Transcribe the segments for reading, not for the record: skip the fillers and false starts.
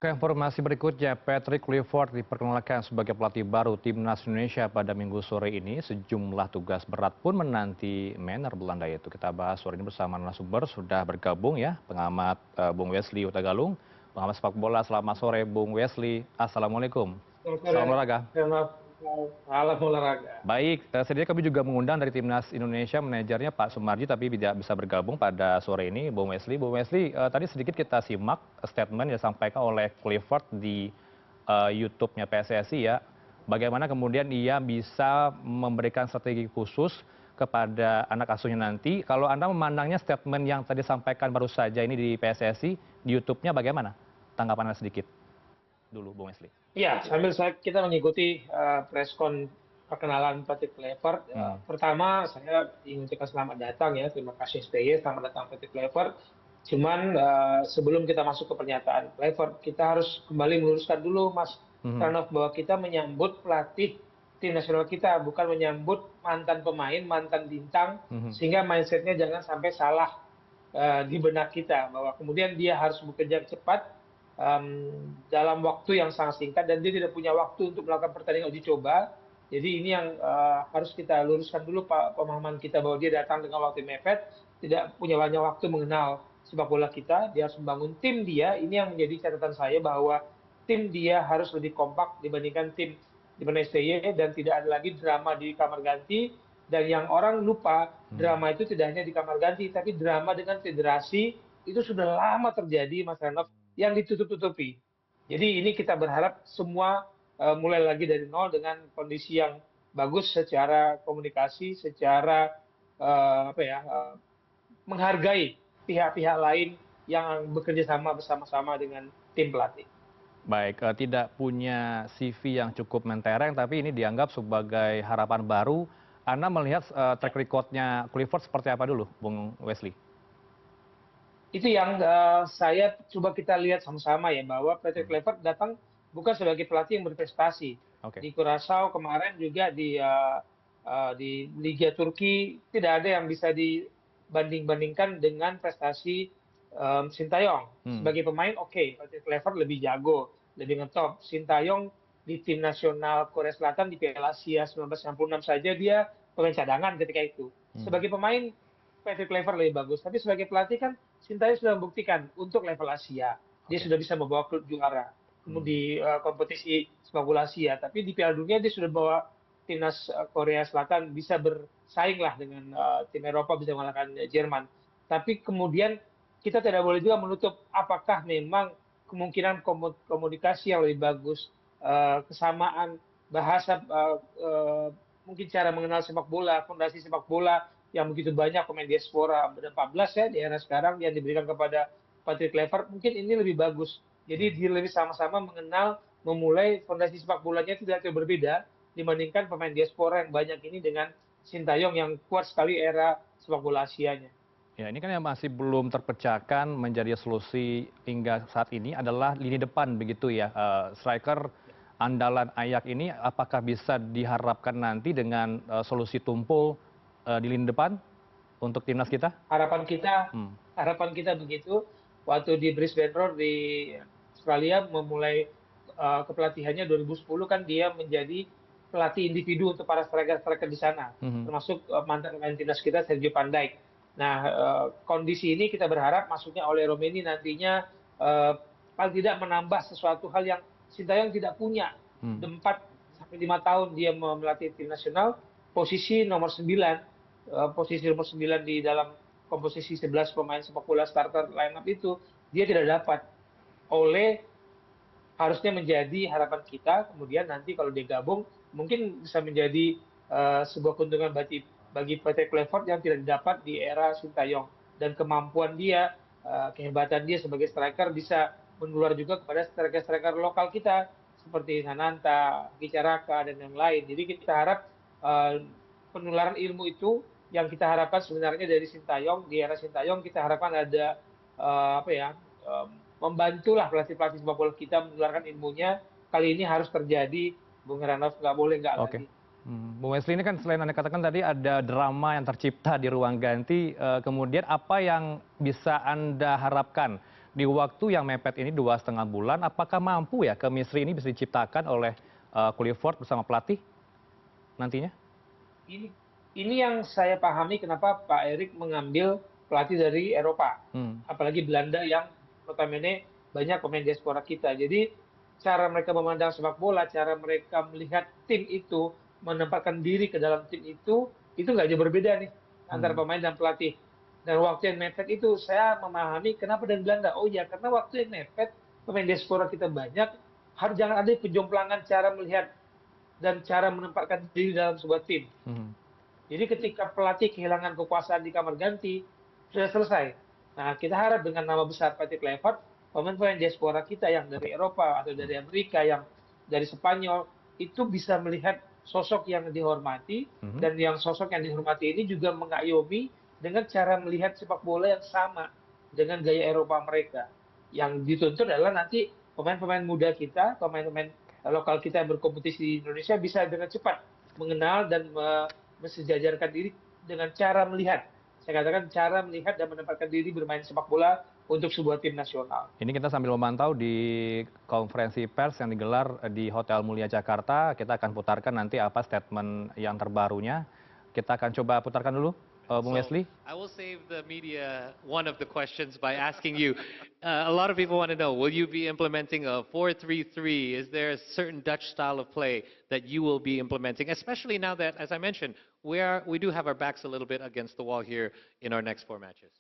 Ke informasi berikutnya, Patrick Kluivert diperkenalkan sebagai pelatih baru Timnas Indonesia pada Minggu sore ini. Sejumlah tugas berat pun menanti Manor Belanda itu. Kita bahas sore ini bersama narasumber sudah bergabung ya, pengamat Bung Wesley Utagalung, pengamat sepak bola. Selamat sore Bung Wesley. Assalamualaikum. Selamat sore, Salam olahraga. hemat alam olahraga. Baik, sedia kami juga mengundang dari Timnas Indonesia manajernya Pak Sumarji, tapi tidak bisa bergabung pada sore ini, Bung Wesley. Bung Wesley, tadi sedikit kita simak statement yang disampaikan oleh Kluivert di YouTube-nya PSSI ya. Bagaimana kemudian ia bisa memberikan strategi khusus kepada anak asuhnya nanti. Kalau Anda memandangnya statement yang tadi disampaikan baru saja ini di PSSI, di YouTube-nya bagaimana? Tanggapan Anda sedikit dulu, Bung Wesley. Ya, sambil kita mengikuti preskon perkenalan Patrick Kluivert. Pertama, saya ingin ucapkan selamat datang ya. Terima kasih SBY, selamat datang Patrick Kluivert. Cuman sebelum kita masuk ke pernyataan Kluivert, kita harus kembali meluruskan dulu, Mas Ranov, bahwa kita menyambut pelatih tim nasional kita, bukan menyambut mantan pemain, mantan bintang, sehingga mindsetnya jangan sampai salah di benak kita, bahwa kemudian dia harus bekerja cepat dalam waktu yang sangat singkat dan dia tidak punya waktu untuk melakukan pertandingan uji coba. Jadi ini yang harus kita luruskan dulu pemahaman kita, bahwa dia datang dengan waktu mepet, tidak punya banyak waktu mengenal sepak bola kita. Dia harus membangun tim dia. Ini yang menjadi catatan saya, bahwa tim dia harus lebih kompak dibandingkan tim di mana STY, dan tidak ada lagi drama di kamar ganti. Dan yang orang lupa, drama itu tidak hanya di kamar ganti, tapi drama dengan federasi itu sudah lama terjadi, Mas Renov, yang ditutup-tutupi. Jadi ini kita berharap semua mulai lagi dari nol dengan kondisi yang bagus secara komunikasi, secara menghargai pihak-pihak lain yang bekerja sama bersama-sama dengan tim pelatih. Baik, tidak punya CV yang cukup mentereng, tapi ini dianggap sebagai harapan baru. Anda melihat track record-nya Kluivert seperti apa dulu, Bung Wesley? Itu yang saya coba kita lihat sama-sama ya, bahwa Patrick Kluivert datang bukan sebagai pelatih yang berprestasi. Di Curaçao kemarin juga di Liga Turki tidak ada yang bisa dibanding-bandingkan dengan prestasi Sintayong. Sebagai pemain Patrick Kluivert lebih jago, lebih ngetop. Sintayong di tim nasional Korea Selatan di Piala Asia 1966 saja dia pemain cadangan ketika itu. Sebagai pemain Patrick Kluivert lebih bagus, tapi sebagai pelatih kan Sintayong sudah membuktikan untuk level Asia. Dia sudah bisa membawa klub juara. Kemudian di kompetisi sepak bola Asia, tapi di Piala Dunia dia sudah bawa timnas Korea Selatan bisa bersaing lah dengan tim Eropa, bisa mengalahkan Jerman. Tapi kemudian kita tidak boleh juga menutup apakah memang kemungkinan komunikasi yang lebih bagus, kesamaan bahasa, mungkin cara mengenal sepak bola, fondasi sepak bola yang begitu banyak pemain diaspora, ada 14 ya di era sekarang yang diberikan kepada Patrick Kluivert, mungkin ini lebih bagus. Jadi dia lebih sama-sama mengenal, memulai fondasi sepak bolanya tidak terlalu berbeda dibandingkan pemain diaspora yang banyak ini dengan Sintayong yang kuat sekali era sepak bola Asianya. Ya, ini kan yang masih belum terpecahkan menjadi solusi hingga saat ini adalah lini depan begitu ya. Striker andalan Ayak ini apakah bisa diharapkan nanti dengan solusi tumpul di lini depan untuk timnas kita? Harapan kita begitu. Waktu di Brisbane Roar di Australia memulai kepelatihannya 2010 kan dia menjadi pelatih individu untuk para striker-striker di sana, termasuk mantan pemain timnas kita Sergio Van Dijk. Nah, kondisi ini kita berharap masuknya oleh Romeni nantinya paling tidak menambah sesuatu hal yang Sintayong tidak punya. 4-5 tahun dia melatih tim nasional, posisi nomor 9 di dalam komposisi 11 pemain sepak bola starter lineup itu dia tidak dapat. Harusnya menjadi harapan kita, kemudian nanti kalau dia gabung mungkin bisa menjadi sebuah keuntungan bagi Patrick Kluivert yang tidak didapat di era Sintayong, dan kemampuan dia, kehebatan dia sebagai striker bisa menular juga kepada striker-striker lokal kita seperti Sananta, Gicaraka dan yang lain. Jadi kita harap penularan ilmu itu yang kita harapkan sebenarnya dari Sintayong, di era Sintayong kita harapkan ada membantulah pelatih-pelatih sepak bola kita menularkan ilmunya. Kali ini harus terjadi, Bung Heranov, nggak boleh nggak lagi. Bung Wesley, ini kan selain Anda katakan tadi ada drama yang tercipta di ruang ganti, kemudian apa yang bisa Anda harapkan di waktu yang mepet ini 2,5 bulan, apakah mampu ya chemistry ini bisa diciptakan oleh Clifford bersama pelatih nantinya? Ini ini yang saya pahami kenapa Pak Erik mengambil pelatih dari Eropa, Hmm. apalagi Belanda yang notabene banyak pemain diaspora kita. Jadi cara mereka memandang sepak bola, cara mereka melihat tim itu, menempatkan diri ke dalam tim itu nggak jauh berbeda nih antara pemain dan pelatih. Dan waktu yang mepet itu saya memahami kenapa dari Belanda. Oh ya, karena waktu yang mepet, pemain diaspora kita banyak, harus jangan ada penjomplangan cara melihat dan cara menempatkan diri dalam sebuah tim. Jadi ketika pelatih kehilangan kekuasaan di kamar ganti, sudah selesai. Nah, kita harap dengan nama besar Patrick Kluivert, pemain-pemain diaspora kita yang dari Eropa atau dari Amerika, yang dari Spanyol, itu bisa melihat sosok yang dihormati, dan yang sosok yang dihormati ini juga mengayomi dengan cara melihat sepak bola yang sama dengan gaya Eropa mereka. Yang dituntut adalah nanti pemain-pemain muda kita, pemain-pemain lokal kita yang berkompetisi di Indonesia bisa dengan cepat mengenal dan mensejajarkan diri dengan cara melihat. Saya katakan cara melihat dan menempatkan diri bermain sepak bola untuk sebuah tim nasional. Ini kita sambil memantau di konferensi pers yang digelar di Hotel Mulia Jakarta. Kita akan putarkan nanti apa statement yang terbarunya. Kita akan coba putarkan dulu, Bung Wesley. I will save the media one of the questions by asking you. A lot of people want to know, will you be implementing a 4-3-3? Is there a certain Dutch style of play that you will be implementing? Especially now that, as I mentioned, we do have our backs a little bit against the wall here in our next 4 matches.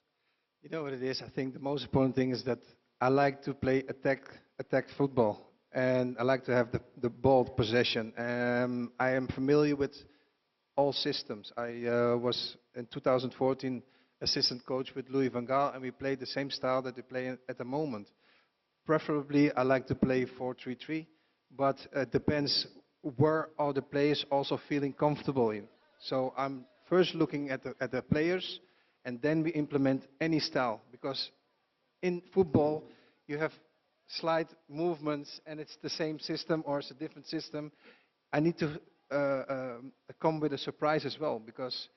You know what it is? I think the most important thing is that I like to play attack football, and I like to have the ball possession. I am familiar with all systems. I was in 2014 assistant coach with Louis van Gaal, and we played the same style that we play at the moment. Preferably, I like to play 4-3-3, but it depends where are the players also feeling comfortable in. So I'm first looking at the players, and then we implement any style, because in football you have slight movements and it's the same system or it's a different system. I need to come with a surprise as well, because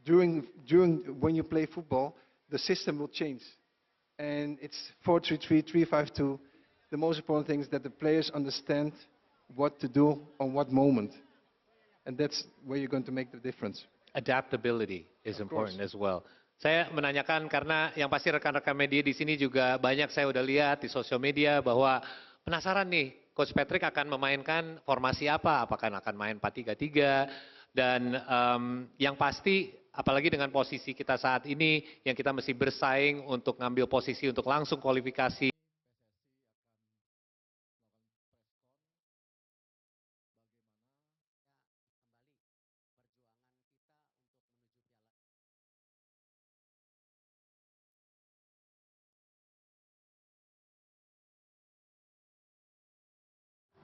during when you play football, the system will change, and it's 4-3-3, 3-5-2. The most important thing is that the players understand what to do on what moment, and that's where you're going to make the difference. Adaptability is important as well. Saya menanyakan karena yang pasti rekan-rekan media di sini juga banyak saya udah lihat di sosial media bahwa penasaran nih, Coach Patrick akan memainkan formasi apa? Apakah akan main 4-3-3? Dan yang pasti, apalagi dengan posisi kita saat ini, yang kita mesti bersaing untuk ngambil posisi untuk langsung kualifikasi.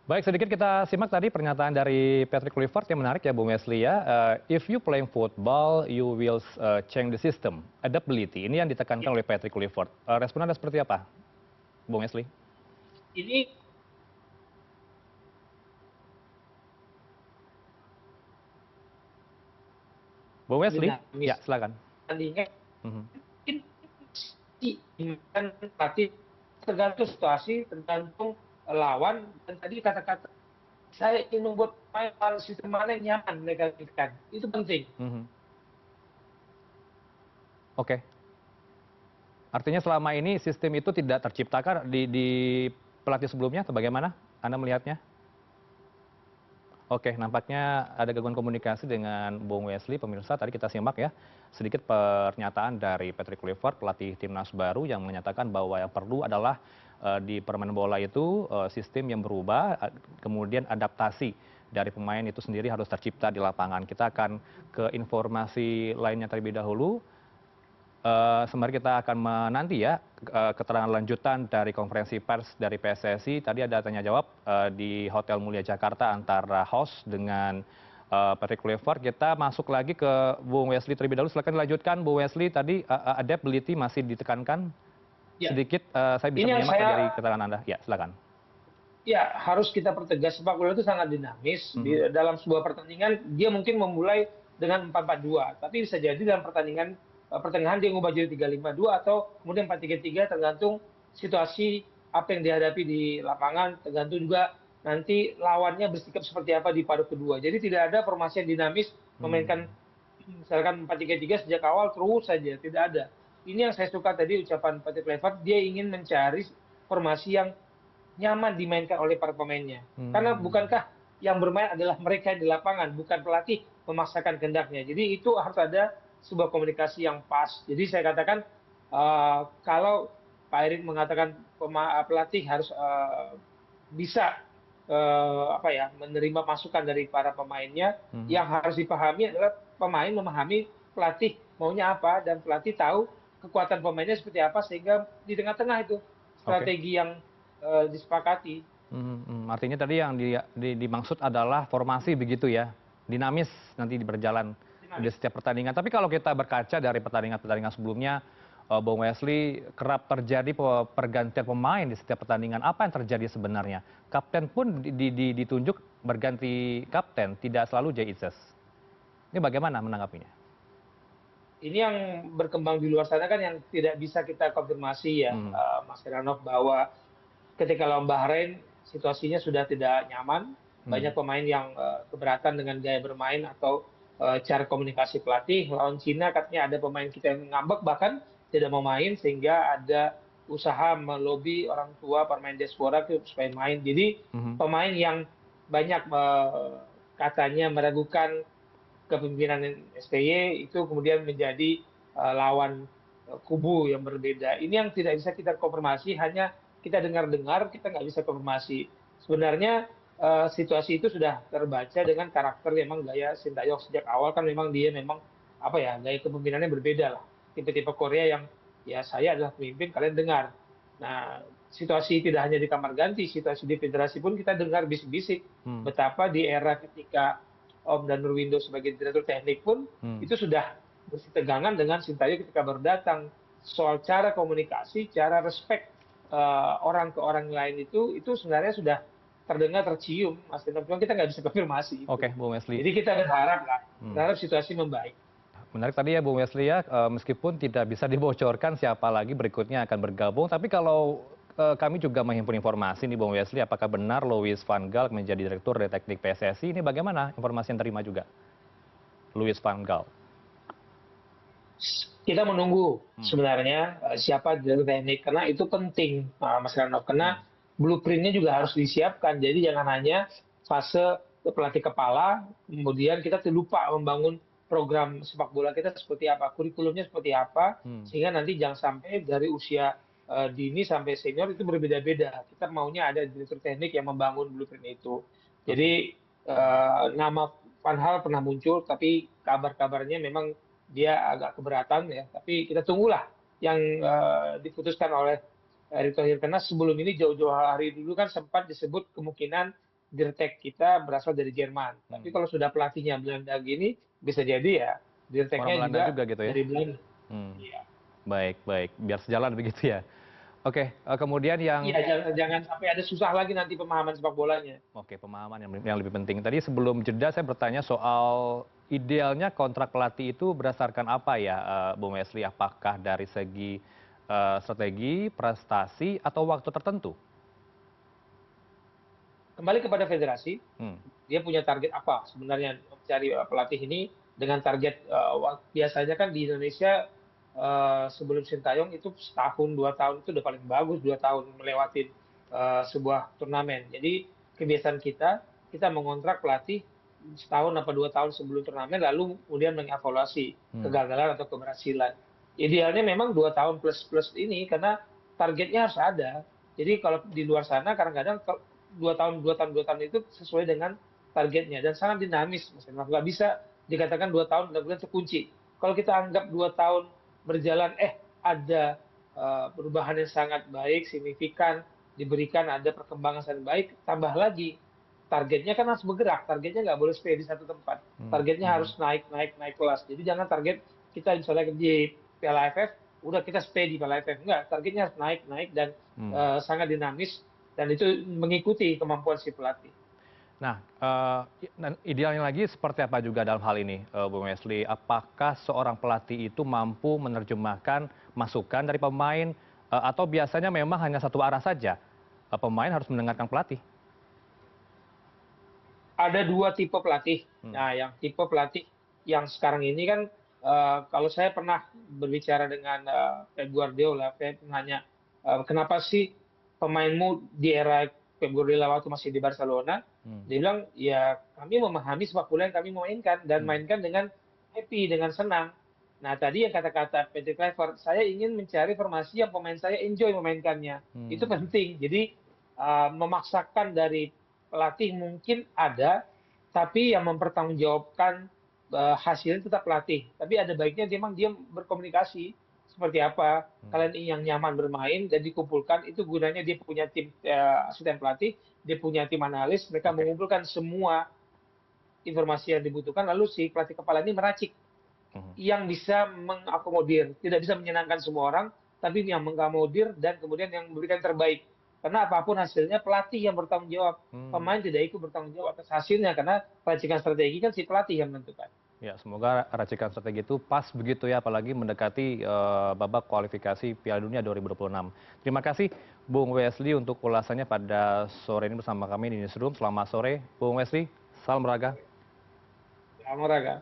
Baik, sedikit kita simak tadi pernyataan dari Patrick Kluivert yang menarik ya, Bung Wesley ya. If you playing football, you will change the system. Adaptability, ini yang ditekankan oleh Patrick Kluivert. Respon Anda seperti apa, Bung Wesley? Ini Bung Wesley, ya silakan. Tandingnya kan pelatih tergantung situasi, tergantung lawan, dan tadi kata-kata saya ingin membuat main sistem mana yang nyaman mereka lakukan, itu penting. Oke. Artinya selama ini sistem itu tidak terciptakan di pelatih sebelumnya atau bagaimana Anda melihatnya? Oke, nampaknya ada gangguan komunikasi dengan Bung Wesley. Pemirsa, tadi kita simak ya sedikit pernyataan dari Patrick Kluivert, pelatih timnas baru, yang menyatakan bahwa yang perlu adalah di permainan bola itu sistem yang berubah, kemudian adaptasi dari pemain itu sendiri harus tercipta di lapangan. Kita akan ke informasi lainnya terlebih dahulu. Sembari kita akan menanti ya keterangan lanjutan dari konferensi pers dari PSSI. Tadi ada tanya jawab di Hotel Mulia Jakarta antara host dengan Patrick Kluivert. Kita masuk lagi ke Bung Wesley terlebih dahulu. Silakan dilanjutkan, Bung Wesley. Tadi adaptability masih ditekankan. Ya. Sedikit saya bisa menyimak dari keterangan Anda. Ya, silakan. Ya, harus kita pertegas, sepak bola itu sangat dinamis. Di dalam sebuah pertandingan dia mungkin memulai dengan 4-4-2, tapi bisa jadi dalam pertandingan pertengahan dia ngubah jadi 3-5-2 atau kemudian 4-3-3 tergantung situasi apa yang dihadapi di lapangan, tergantung juga nanti lawannya bersikap seperti apa di paruh kedua. Jadi tidak ada formasi yang dinamis memainkan misalkan 4-3-3 sejak awal terus saja, tidak ada. Ini yang saya suka tadi ucapan Patrick Kluivert, dia ingin mencari formasi yang nyaman dimainkan oleh para pemainnya. Karena bukankah yang bermain adalah mereka di lapangan, bukan pelatih memaksakan kehendaknya. Jadi itu harus ada sebuah komunikasi yang pas. Jadi saya katakan kalau Pak Erik mengatakan pelatih harus bisa menerima masukan dari para pemainnya, yang harus dipahami adalah pemain memahami pelatih maunya apa dan pelatih tahu kekuatan pemainnya seperti apa sehingga di tengah-tengah itu strategi yang disepakati. Artinya tadi yang dimaksud adalah formasi begitu ya, dinamis nanti berjalan di setiap pertandingan. Tapi kalau kita berkaca dari pertandingan sebelumnya, Bung Wesley, kerap terjadi pergantian pemain di setiap pertandingan. Apa yang terjadi sebenarnya? Kapten pun ditunjuk berganti kapten, tidak selalu Jay Itzes. Ini bagaimana menanggapinya? Ini yang berkembang di luar sana kan yang tidak bisa kita konfirmasi ya, Mas Heranov, bahwa ketika lawan Bahrain situasinya sudah tidak nyaman, banyak pemain yang keberatan dengan gaya bermain atau cara komunikasi pelatih. Lawan Cina katanya ada pemain kita yang ngambek bahkan tidak mau main sehingga ada usaha melobi orang tua pemain diaspora supaya main. Jadi pemain yang banyak katanya meragukan kepemimpinan STY itu kemudian menjadi lawan kubu yang berbeda. Ini yang tidak bisa kita konfirmasi, hanya kita dengar-dengar, kita nggak bisa konfirmasi. Sebenarnya situasi itu sudah terbaca dengan karakter memang gaya Sintayong sejak awal kan memang dia memang gaya kepemimpinannya berbeda lah. Tipe-tipe Korea yang ya saya adalah pemimpin, kalian dengar. Nah, situasi tidak hanya di kamar ganti, situasi di federasi pun kita dengar bisik-bisik betapa di era ketika Om dan Nurwindo sebagai direktur teknik pun itu sudah bersetegangan dengan Sintayong ketika baru datang. Soal cara komunikasi, cara respect orang ke orang lain itu sebenarnya sudah terdengar, tercium, Mas Tino. Cuma kita nggak bisa konfirmasi. Oke, Bung Wesley. Jadi kita berharap situasi membaik. Menarik tadi ya Bung Wesley ya, meskipun tidak bisa dibocorkan siapa lagi berikutnya akan bergabung, tapi kalau kami juga menghimpun informasi nih Bung Wesley, apakah benar Louis van Gaal menjadi direktur dari teknik PSSI? Ini bagaimana informasi yang terima juga? Louis van Gaal. Kita menunggu sebenarnya siapa direktur teknik, karena itu penting Mas Ranov, karena blueprintnya juga harus disiapkan. Jadi jangan hanya fase pelatih kepala, kemudian kita lupa membangun program sepak bola kita seperti apa, kurikulumnya seperti apa, sehingga nanti jangan sampai dari usia dini sampai senior itu berbeda-beda. Kita maunya ada direktur teknik yang membangun blueprint itu. Jadi nama Van Gaal pernah muncul, tapi kabar-kabarnya memang dia agak keberatan ya. Tapi kita tunggulah yang diputuskan oleh Erick Thohir, karena sebelum ini jauh-jauh hari dulu kan sempat disebut kemungkinan dirtek kita berasal dari Jerman. Tapi kalau sudah pelatihnya Belanda gini, bisa jadi ya dirteknya juga gitu ya? dari Belanda. Ya. Baik, biar sejalan begitu ya. Oke, kemudian yang... Iya, jangan sampai ada susah lagi nanti pemahaman sepak bolanya. Oke, pemahaman yang lebih penting. Tadi sebelum jeda saya bertanya soal idealnya kontrak pelatih itu berdasarkan apa ya, Bung Wesley? Apakah dari segi strategi, prestasi, atau waktu tertentu? Kembali kepada federasi, dia punya target apa sebenarnya mencari pelatih ini dengan target biasanya kan di Indonesia sebelum Sintayong itu setahun 2 tahun itu udah paling bagus, 2 tahun melewati sebuah turnamen. Jadi kebiasaan kita mengontrak pelatih setahun apa 2 tahun sebelum turnamen, lalu kemudian mengevaluasi kegagalan atau keberhasilan. Idealnya memang 2 tahun plus ini karena targetnya harus ada. Jadi kalau di luar sana kadang-kadang 2 tahun itu sesuai dengan targetnya dan sangat dinamis. Misalnya nggak bisa dikatakan 2 tahun benar-benar terkunci. Kalau kita anggap 2 tahun berjalan, ada perubahan yang sangat baik, signifikan, diberikan ada perkembangan sangat baik, tambah lagi targetnya kan harus bergerak, targetnya nggak boleh stay di satu tempat, targetnya harus naik kelas. Jadi jangan target kita misalnya di Piala AFF, udah kita stay di Piala AFF, enggak, targetnya harus naik dan sangat dinamis dan itu mengikuti kemampuan si pelatih. Nah, idealnya lagi seperti apa juga dalam hal ini, Bung Wesli? Apakah seorang pelatih itu mampu menerjemahkan masukan dari pemain, atau biasanya memang hanya satu arah saja, pemain harus mendengarkan pelatih? Ada dua tipe pelatih. Nah, yang tipe pelatih yang sekarang ini kan, kalau saya pernah berbicara dengan Pep Guardiola, saya nanya, kenapa sih pemainmu di era Pep Guardiola waktu masih di Barcelona? Dia bilang, ya kami memahami sepak bola yang kami mainkan dan mainkan dengan happy, dengan senang. Nah, tadi yang kata-kata Patrick Kluivert, saya ingin mencari formasi yang pemain saya enjoy memainkannya. Itu penting. Jadi memaksakan dari pelatih mungkin ada, tapi yang mempertanggungjawabkan hasilnya tetap pelatih. Tapi ada baiknya memang dia berkomunikasi seperti apa kalian yang nyaman bermain dan dikumpulkan, itu gunanya dia punya tim asisten pelatih, dia punya tim analis, mereka mengumpulkan semua informasi yang dibutuhkan, lalu si pelatih kepala ini meracik yang bisa mengakomodir, tidak bisa menyenangkan semua orang, tapi yang mengakomodir dan kemudian yang memberikan terbaik. Karena apapun hasilnya pelatih yang bertanggung jawab, pemain tidak ikut bertanggung jawab atas hasilnya karena racikan strategi kan si pelatih yang menentukan. Ya, semoga racikan strategi itu pas begitu ya, apalagi mendekati babak kualifikasi Piala Dunia 2026. Terima kasih Bung Wesli untuk ulasannya pada sore ini bersama kami di Newsroom. Selamat sore, Bung Wesli. Salam olahraga. Salam olahraga.